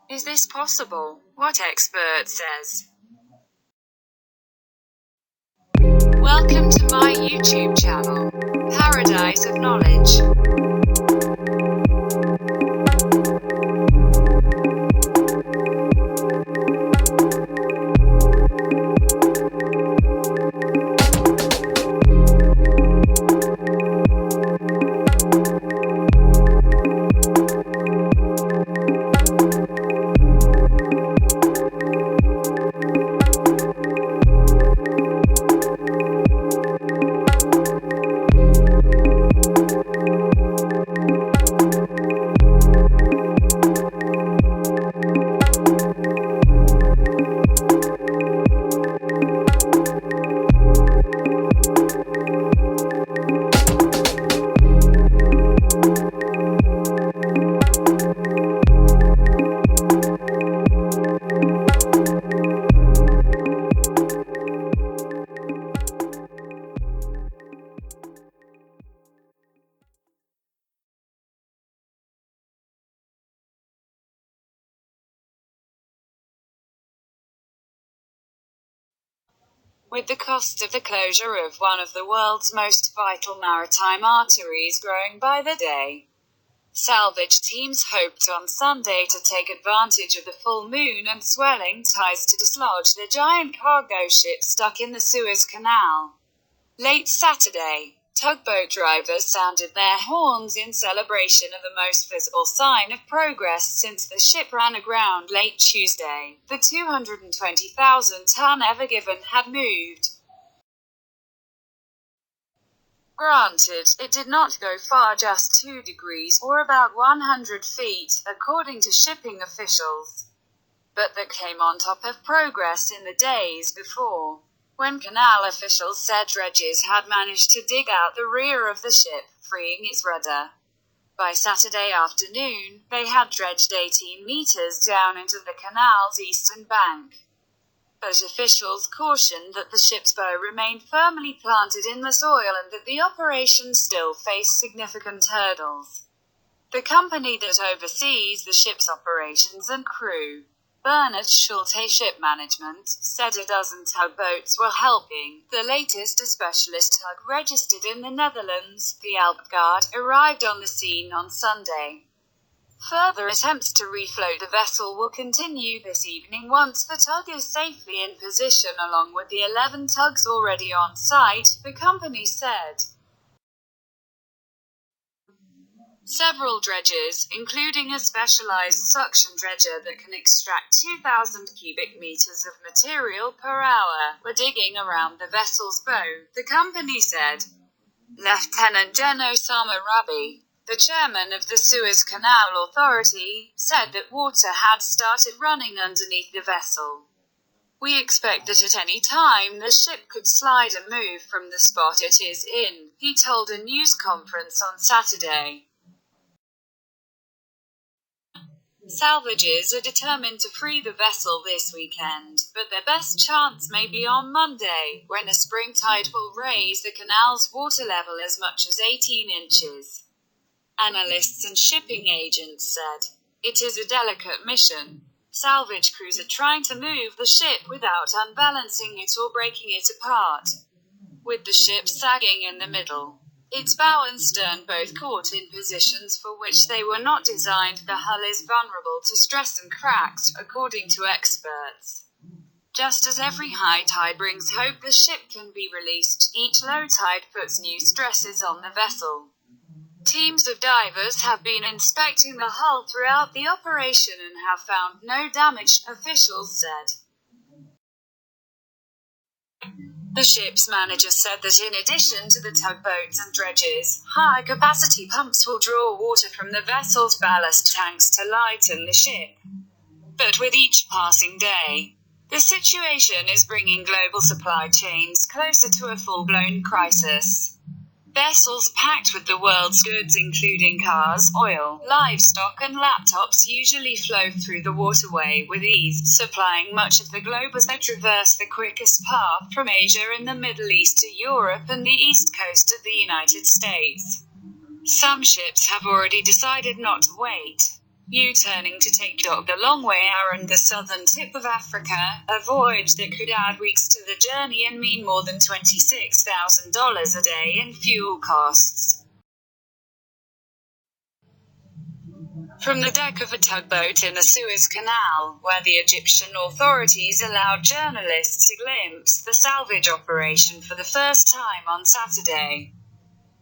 Is this possible? What expert says? Welcome to my YouTube channel, Paradise of Knowledge. With the cost of the closure of one of the world's most vital maritime arteries growing by the day, salvage teams hoped on Sunday to take advantage of the full moon and swelling tides to dislodge the giant cargo ship stuck in the Suez Canal. Late Saturday, tugboat drivers sounded their horns in celebration of the most visible sign of progress since the ship ran aground late Tuesday. The 220,000-ton Ever Given had moved. Granted, it did not go far, just 2 degrees, or about 100 feet, according to shipping officials. But that came on top of progress in the days before, when canal officials said dredges had managed to dig out the rear of the ship, freeing its rudder. By Saturday afternoon, they had dredged 18 meters down into the canal's eastern bank. But officials cautioned that the ship's bow remained firmly planted in the soil and that the operation still faced significant hurdles. The company that oversees the ship's operations and crew, Bernard Schulte Ship Management, said a dozen tugboats were helping. The latest, a specialist tug registered in the Netherlands, the Alpguard, arrived on the scene on Sunday. Further attempts to refloat the vessel will continue this evening once the tug is safely in position along with the 11 tugs already on site, the company said. Several dredgers, including a specialized suction dredger that can extract 2,000 cubic meters of material per hour, were digging around the vessel's bow, the company said. Lieutenant Gen. Osama Rabi, the chairman of the Suez Canal Authority, said that water had started running underneath the vessel. We expect that at any time the ship could slide and move from the spot it is in, he told a news conference on Saturday. Salvagers are determined to free the vessel this weekend, but their best chance may be on Monday, when a spring tide will raise the canal's water level as much as 18 inches. Analysts and shipping agents said. It is a delicate mission. Salvage crews are trying to move the ship without unbalancing it or breaking it apart. With the ship sagging in the middle, its bow and stern both caught in positions for which they were not designed, the hull is vulnerable to stress and cracks, according to experts. Just as every high tide brings hope the ship can be released, each low tide puts new stresses on the vessel. Teams of divers have been inspecting the hull throughout the operation and have found no damage, officials said. The ship's manager said that in addition to the tugboats and dredges, high-capacity pumps will draw water from the vessel's ballast tanks to lighten the ship. But with each passing day, the situation is bringing global supply chains closer to a full-blown crisis. Vessels packed with the world's goods, including cars, oil, livestock and laptops, usually flow through the waterway with ease, supplying much of the globe as they traverse the quickest path from Asia and the Middle East to Europe and the east coast of the United States. Some ships have already decided not to wait. U-turning to take the long way around the southern tip of Africa, a voyage that could add weeks to the journey and mean more than $26,000 a day in fuel costs. From the deck of a tugboat in the Suez Canal, where the Egyptian authorities allowed journalists to glimpse the salvage operation for the first time on Saturday.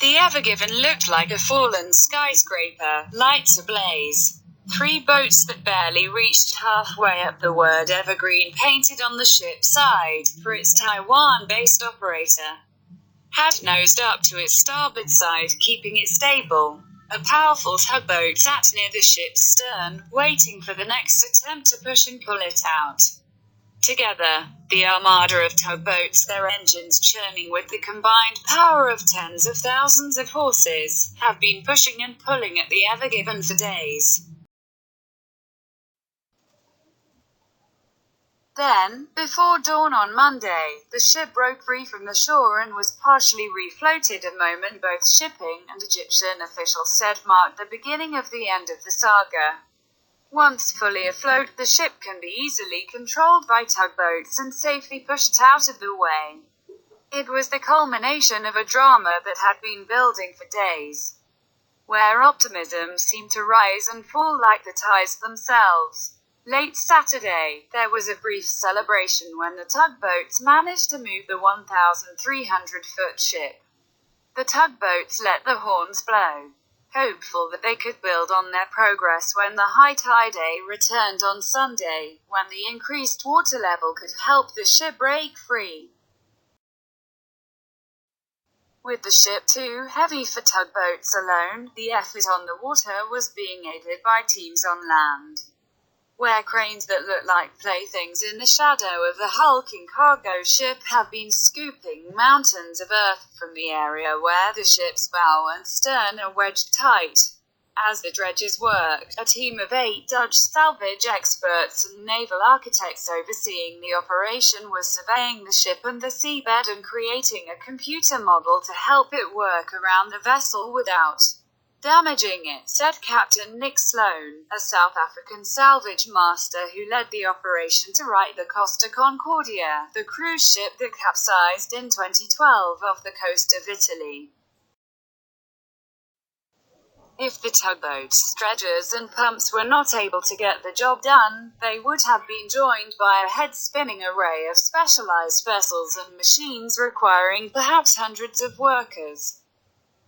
The Ever Given looked like a fallen skyscraper, lights ablaze. 3 boats that barely reached halfway up, the word Evergreen painted on the ship's side, for its Taiwan-based operator, had nosed up to its starboard side, keeping it stable. A powerful tugboat sat near the ship's stern, waiting for the next attempt to push and pull it out. Together, the armada of tugboats, their engines churning with the combined power of tens of thousands of horses, have been pushing and pulling at the Ever Given for days. Then, before dawn on Monday, the ship broke free from the shore and was partially refloated, a moment both shipping and Egyptian officials said marked the beginning of the end of the saga. Once fully afloat, the ship can be easily controlled by tugboats and safely pushed out of the way. It was the culmination of a drama that had been building for days, where optimism seemed to rise and fall like the tides themselves. Late Saturday, there was a brief celebration when the tugboats managed to move the 1,300-foot ship. The tugboats let the horns blow, hopeful that they could build on their progress when the high tide returned on Sunday, when the increased water level could help the ship break free. With the ship too heavy for tugboats alone, the effort on the water was being aided by teams on land, where cranes that looked like playthings in the shadow of the hulking cargo ship have been scooping mountains of earth from the area where the ship's bow and stern are wedged tight. As the dredges worked, a team of 8 Dutch salvage experts and naval architects overseeing the operation was surveying the ship and the seabed and creating a computer model to help it work around the vessel without damaging it, said Captain Nick Sloan, a South African salvage master who led the operation to right the Costa Concordia, the cruise ship that capsized in 2012 off the coast of Italy. If the tugboats, dredgers and pumps were not able to get the job done, they would have been joined by a head-spinning array of specialized vessels and machines requiring perhaps hundreds of workers.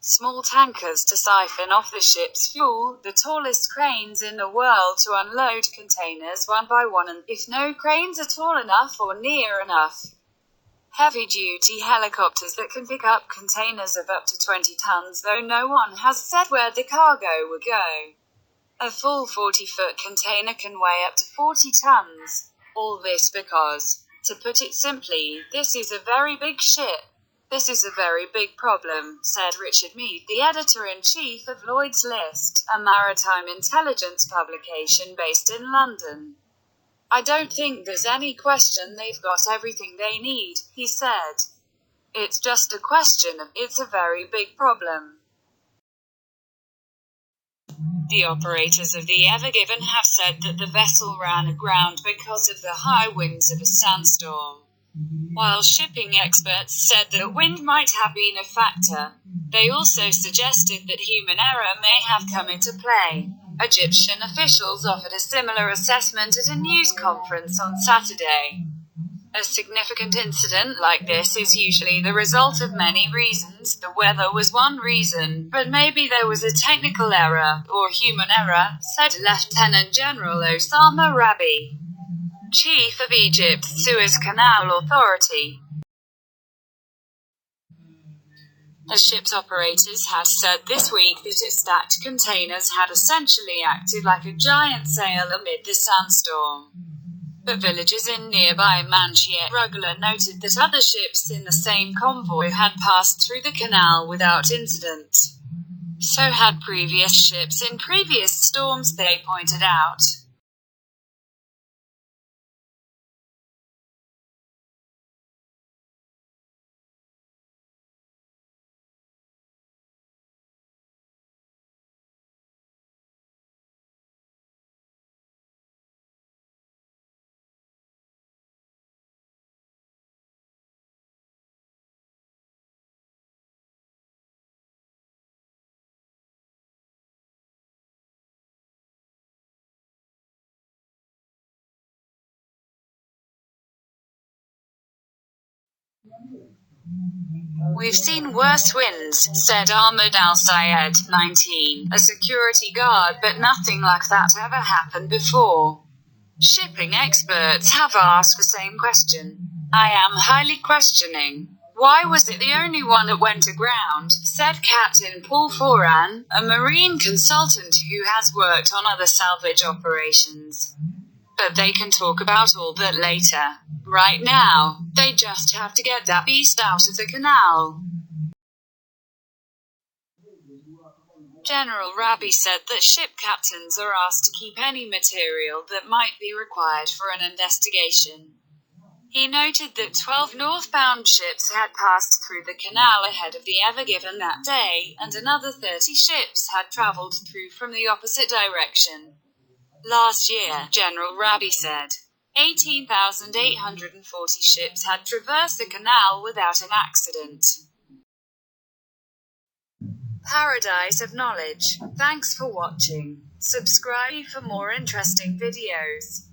Small tankers to siphon off the ship's fuel, the tallest cranes in the world to unload containers one by one, and, if no cranes are tall enough or near enough, heavy-duty helicopters that can pick up containers of up to 20 tons, though no one has said where the cargo will go. A full 40-foot container can weigh up to 40 tons. All this because, to put it simply, this is a very big ship. This is a very big problem, said Richard Mead, the editor-in-chief of Lloyd's List, a maritime intelligence publication based in London. I don't think there's any question they've got everything they need, he said. It's just a question of, it's a very big problem. The operators of the Ever Given have said that the vessel ran aground because of the high winds of a sandstorm, while shipping experts said that wind might have been a factor. They also suggested that human error may have come into play. Egyptian officials offered a similar assessment at a news conference on Saturday. A significant incident like this is usually the result of many reasons. The weather was one reason, but maybe there was a technical error, or human error, said Lieutenant General Osama Rabi, chief of Egypt's Suez Canal Authority. The ship's operators had said this week that its stacked containers had essentially acted like a giant sail amid the sandstorm. But villagers in nearby Manchiet Rugla noted that other ships in the same convoy had passed through the canal without incident. So had previous ships in previous storms, they pointed out. We've seen worse winds, said Ahmed Al-Sayed, 19, a security guard, but nothing like that ever happened before. Shipping experts have asked the same question. I am highly questioning. Why was it the only one that went aground, said Captain Paul Foran, a marine consultant who has worked on other salvage operations. But they can talk about all that later. Right now, they just have to get that beast out of the canal. General Rabi said that ship captains are asked to keep any material that might be required for an investigation. He noted that 12 northbound ships had passed through the canal ahead of the Ever Given that day, and another 30 ships had traveled through from the opposite direction. Last year, General Rabi said, 18,840 ships had traversed the canal without an accident. Paradise of Knowledge. Thanks for watching. Subscribe for more interesting videos.